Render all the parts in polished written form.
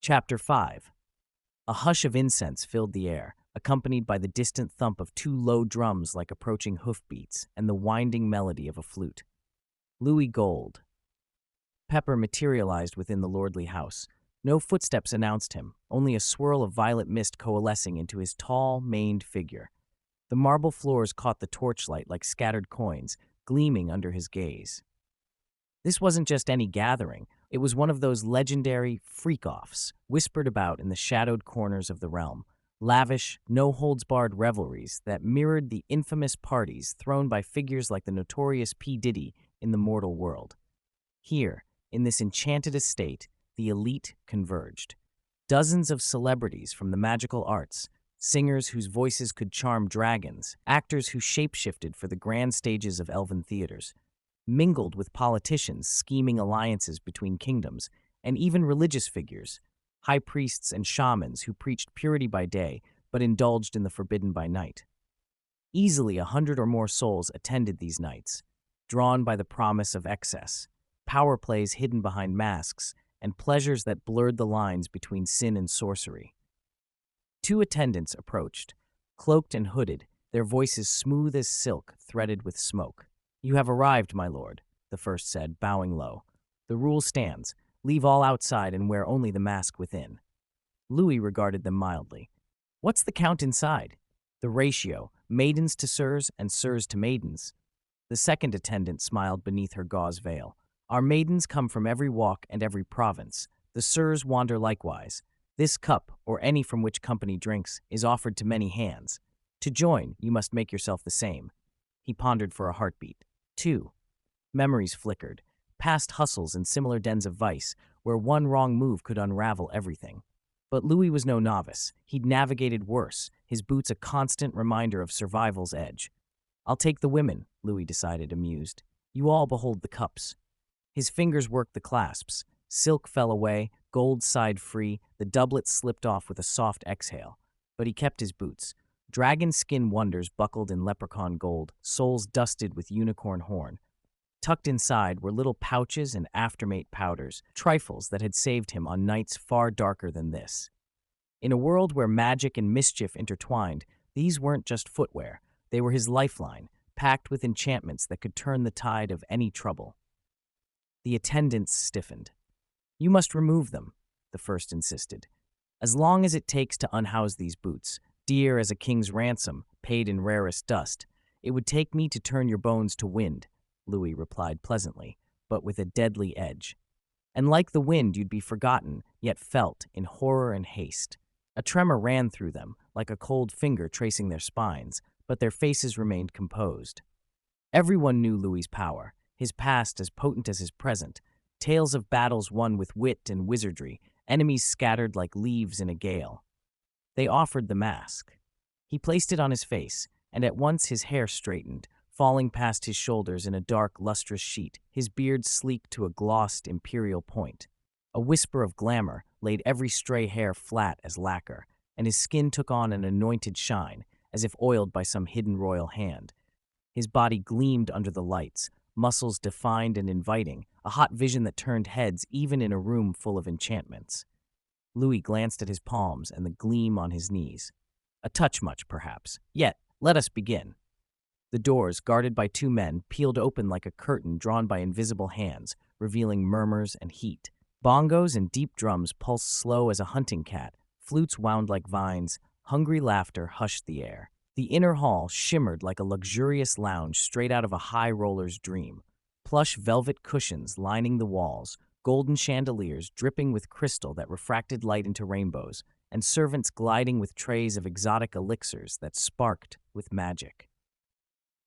Chapter 5. A hush of incense filled the air, accompanied by the distant thump of two low drums like approaching hoofbeats and the winding melody of a flute. Louie Gold. Pepper materialized within the lordly house. No footsteps announced him, only a swirl of violet mist coalescing into his tall, maned figure. The marble floors caught the torchlight like scattered coins, gleaming under his gaze. This wasn't just any gathering. It was one of those legendary freak-offs whispered about in the shadowed corners of the realm, lavish, no-holds-barred revelries that mirrored the infamous parties thrown by figures like the notorious P. Diddy in the mortal world. Here, in this enchanted estate, the elite converged. Dozens of celebrities from the magical arts, singers whose voices could charm dragons, actors who shapeshifted for the grand stages of elven theaters, mingled with politicians scheming alliances between kingdoms, and even religious figures, high priests and shamans who preached purity by day but indulged in the forbidden by night. Easily 100 or more souls attended these nights, drawn by the promise of excess, power plays hidden behind masks, and pleasures that blurred the lines between sin and sorcery. Two attendants approached, cloaked and hooded, their voices smooth as silk threaded with smoke. "You have arrived, my lord," the first said, bowing low. "The rule stands. Leave all outside and wear only the mask within." Louis regarded them mildly. "What's the count inside?" "The ratio, maidens to sirs and sirs to maidens." The second attendant smiled beneath her gauze veil. "Our maidens come from every walk and every province. The sirs wander likewise. This cup, or any from which company drinks, is offered to many hands. To join, you must make yourself the same." He pondered for a heartbeat. 2. Memories flickered, past hustles and similar dens of vice, where one wrong move could unravel everything. But Louis was no novice. He'd navigated worse, his boots a constant reminder of survival's edge. "I'll take the women," Louis decided, amused. "You all behold the cups." His fingers worked the clasps. Silk fell away, gold sighed free, the doublet slipped off with a soft exhale. But he kept his boots. Dragon skin wonders buckled in leprechaun gold, soles dusted with unicorn horn. Tucked inside were little pouches and aftermate powders, trifles that had saved him on nights far darker than this. In a world where magic and mischief intertwined, these weren't just footwear. They were his lifeline, packed with enchantments that could turn the tide of any trouble. The attendants stiffened. "You must remove them," the first insisted. "As long as it takes to unhouse these boots, dear as a king's ransom, paid in rarest dust. It would take me to turn your bones to wind," Louis replied pleasantly, but with a deadly edge. "And like the wind, you'd be forgotten, yet felt in horror and haste." A tremor ran through them, like a cold finger tracing their spines, but their faces remained composed. Everyone knew Louis's power, his past as potent as his present, tales of battles won with wit and wizardry, enemies scattered like leaves in a gale. They offered the mask. He placed it on his face, and at once his hair straightened, falling past his shoulders in a dark, lustrous sheet, his beard sleek to a glossed imperial point. A whisper of glamour laid every stray hair flat as lacquer, and his skin took on an anointed shine, as if oiled by some hidden royal hand. His body gleamed under the lights, muscles defined and inviting, a hot vision that turned heads even in a room full of enchantments. Louis glanced at his palms and the gleam on his knees. A touch much, perhaps. Yet, let us begin. The doors, guarded by two men, peeled open like a curtain drawn by invisible hands, revealing murmurs and heat. Bongos and deep drums pulsed slow as a hunting cat, flutes wound like vines, hungry laughter hushed the air. The inner hall shimmered like a luxurious lounge straight out of a high roller's dream. Plush velvet cushions lining the walls, golden chandeliers dripping with crystal that refracted light into rainbows, and servants gliding with trays of exotic elixirs that sparked with magic.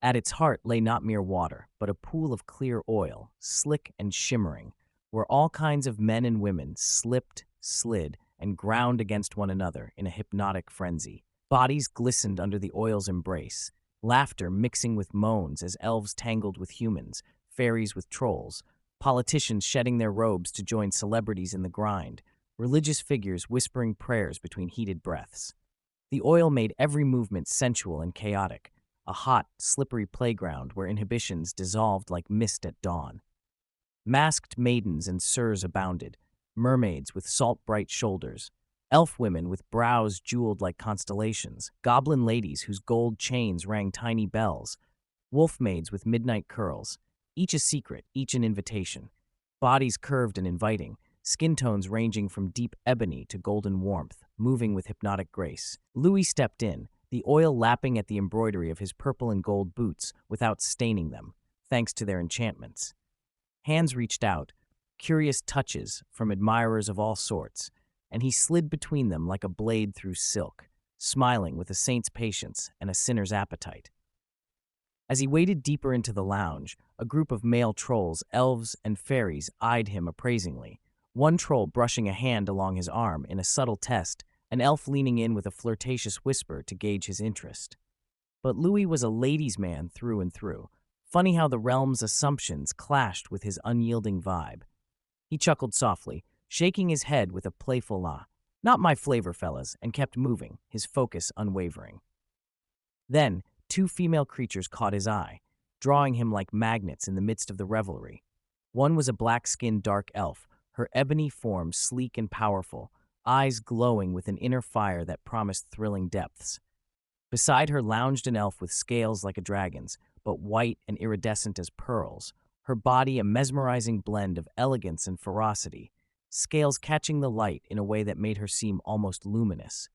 At its heart lay not mere water, but a pool of clear oil, slick and shimmering, where all kinds of men and women slipped, slid, and ground against one another in a hypnotic frenzy. Bodies glistened under the oil's embrace, laughter mixing with moans as elves tangled with humans, fairies with trolls, politicians shedding their robes to join celebrities in the grind, religious figures whispering prayers between heated breaths. The oil made every movement sensual and chaotic, a hot, slippery playground where inhibitions dissolved like mist at dawn. Masked maidens and sirs abounded, mermaids with salt-bright shoulders, elf women with brows jeweled like constellations, goblin ladies whose gold chains rang tiny bells, wolf maids with midnight curls, each a secret, each an invitation, bodies curved and inviting, skin tones ranging from deep ebony to golden warmth, moving with hypnotic grace. Louis stepped in, the oil lapping at the embroidery of his purple and gold boots without staining them, thanks to their enchantments. Hands reached out, curious touches from admirers of all sorts, and he slid between them like a blade through silk, smiling with a saint's patience and a sinner's appetite. As he waded deeper into the lounge, a group of male trolls, elves, and fairies eyed him appraisingly, one troll brushing a hand along his arm in a subtle test, an elf leaning in with a flirtatious whisper to gauge his interest. But Louis was a ladies' man through and through. Funny how the realm's assumptions clashed with his unyielding vibe. He chuckled softly, shaking his head with a playful "Ah, not my flavor, fellas," and kept moving, his focus unwavering. Then, two female creatures caught his eye, drawing him like magnets in the midst of the revelry. One was a black-skinned dark elf, her ebony form sleek and powerful, eyes glowing with an inner fire that promised thrilling depths. Beside her lounged an elf with scales like a dragon's, but white and iridescent as pearls, her body a mesmerizing blend of elegance and ferocity, scales catching the light in a way that made her seem almost luminous.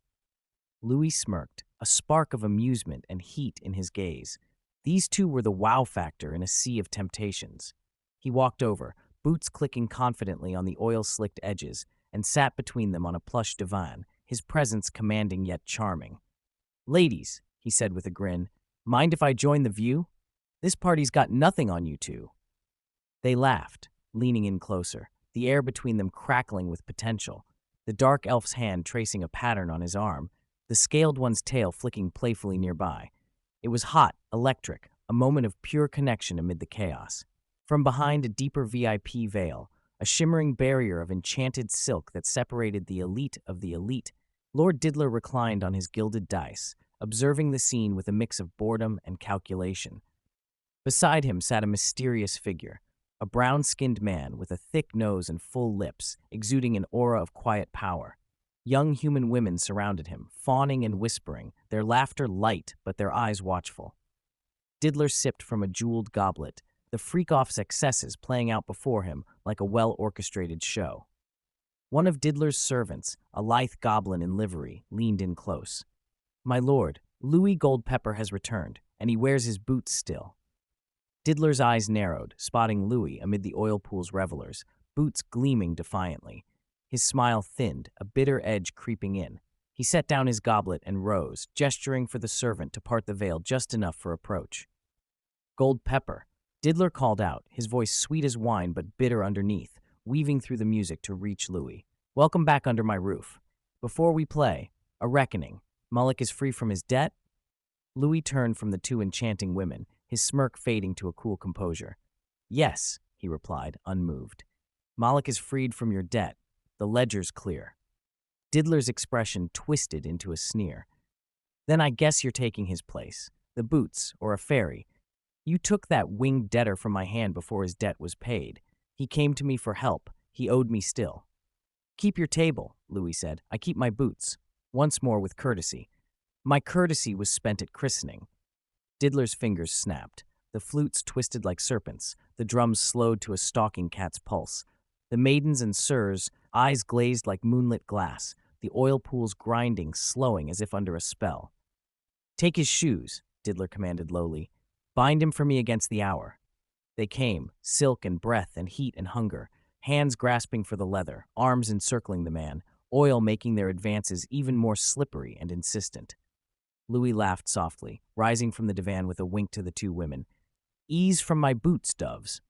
Louis smirked, a spark of amusement and heat in his gaze. These two were the wow factor in a sea of temptations. He walked over, boots clicking confidently on the oil-slicked edges, and sat between them on a plush divan, his presence commanding yet charming. "Ladies," he said with a grin, "mind if I join the view? This party's got nothing on you two." They laughed, leaning in closer, the air between them crackling with potential, the dark elf's hand tracing a pattern on his arm, the scaled one's tail flicking playfully nearby. It was hot, electric, a moment of pure connection amid the chaos. From behind a deeper VIP veil, a shimmering barrier of enchanted silk that separated the elite of the elite, Lord Diddler reclined on his gilded dice, observing the scene with a mix of boredom and calculation. Beside him sat a mysterious figure, a brown-skinned man with a thick nose and full lips, exuding an aura of quiet power. Young human women surrounded him, fawning and whispering, their laughter light but their eyes watchful. Diddler sipped from a jeweled goblet, the freak-off's excesses playing out before him like a well-orchestrated show. One of Diddler's servants, a lithe goblin in livery, leaned in close. "My lord, Louis Goldpepper has returned, and he wears his boots still." Diddler's eyes narrowed, spotting Louis amid the oil pool's revelers, boots gleaming defiantly. His smile thinned, a bitter edge creeping in. He set down his goblet and rose, gesturing for the servant to part the veil just enough for approach. "Goldpepper," Diddler called out, his voice sweet as wine but bitter underneath, weaving through the music to reach Louis. "Welcome back under my roof. Before we play, a reckoning. Mullock is free from his debt?" Louis turned from the two enchanting women, his smirk fading to a cool composure. "Yes," he replied, unmoved. "Mullock is freed from your debt. The ledger's clear." Diddler's expression twisted into a sneer. "Then I guess you're taking his place. The boots, or a fairy. You took that winged debtor from my hand before his debt was paid. He came to me for help. He owed me still." "Keep your table," Louis said. "I keep my boots." Once more with courtesy. "My courtesy was spent at christening." Diddler's fingers snapped. The flutes twisted like serpents. The drums slowed to a stalking cat's pulse. The maidens and sirs, eyes glazed like moonlit glass. The oil pools grinding, slowing as if under a spell. "Take his shoes," Diddler commanded lowly. "Bind him for me against the hour." They came, silk and breath and heat and hunger, hands grasping for the leather, arms encircling the man, oil making their advances even more slippery and insistent. Louis laughed softly, rising from the divan with a wink to the two women. "Ease from my boots, doves."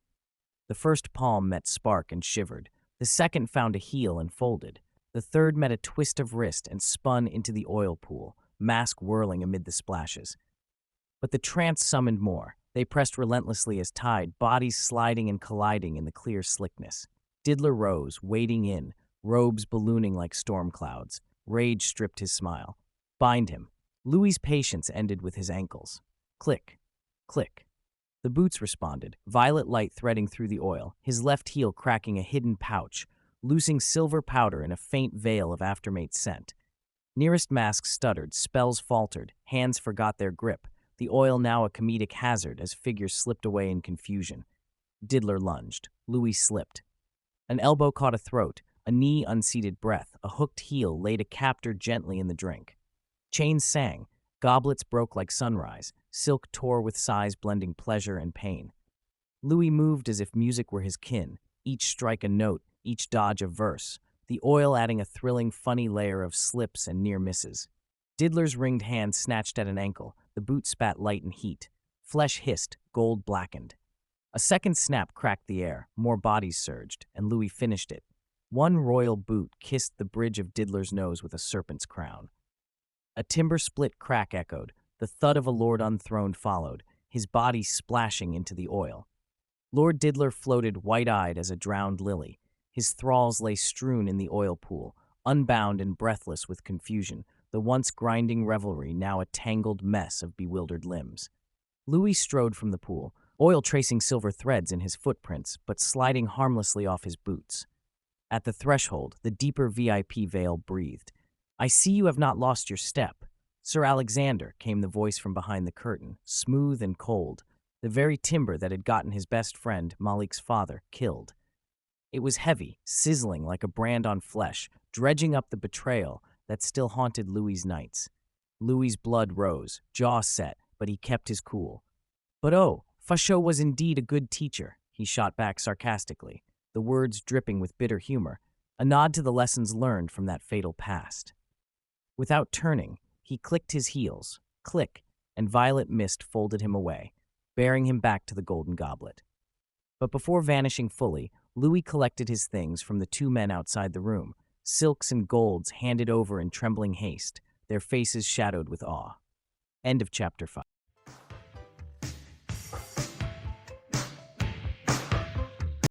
The first palm met spark and shivered. The second found a heel and folded. The third met a twist of wrist and spun into the oil pool, mask whirling amid the splashes. But the trance summoned more. They pressed relentlessly as tide, bodies sliding and colliding in the clear slickness. Diddler rose, wading in, robes ballooning like storm clouds. Rage stripped his smile. "Bind him." Louis's patience ended with his ankles. Click, click. The boots responded, violet light threading through the oil, his left heel cracking a hidden pouch, loosing silver powder in a faint veil of aftermate scent. Nearest mask stuttered, spells faltered, hands forgot their grip, the oil now a comedic hazard as figures slipped away in confusion. Diddler lunged. Louie slipped. An elbow caught a throat, a knee unseated breath, a hooked heel laid a captor gently in the drink. Chains sang, goblets broke like sunrise, silk tore with sighs blending pleasure and pain. Louis moved as if music were his kin, each strike a note, each dodge a verse, the oil adding a thrilling, funny layer of slips and near misses. Diddler's ringed hand snatched at an ankle, the boot spat light and heat. Flesh hissed, gold blackened. A second snap cracked the air, more bodies surged, and Louis finished it. One royal boot kissed the bridge of Diddler's nose with a serpent's crown. A timber split crack echoed, the thud of a lord unthroned followed, his body splashing into the oil. Lord Diddler floated white-eyed as a drowned lily. His thralls lay strewn in the oil pool, unbound and breathless with confusion, the once grinding revelry now a tangled mess of bewildered limbs. Louis strode from the pool, oil tracing silver threads in his footprints, but sliding harmlessly off his boots. At the threshold, the deeper VIP veil breathed. "I see you have not lost your step." "Sir Alexander," came the voice from behind the curtain, smooth and cold, the very timbre that had gotten his best friend, Malik's father, killed. It was heavy, sizzling like a brand on flesh, dredging up the betrayal that still haunted Louis's nights. Louis's blood rose, jaw set, but he kept his cool. "But oh, Fachot was indeed a good teacher," he shot back sarcastically, the words dripping with bitter humor, a nod to the lessons learned from that fatal past. Without turning, he clicked his heels, click, and violet mist folded him away, bearing him back to the golden goblet. But before vanishing fully, Louis collected his things from the two men outside the room, silks and golds handed over in trembling haste, their faces shadowed with awe. End of chapter 5.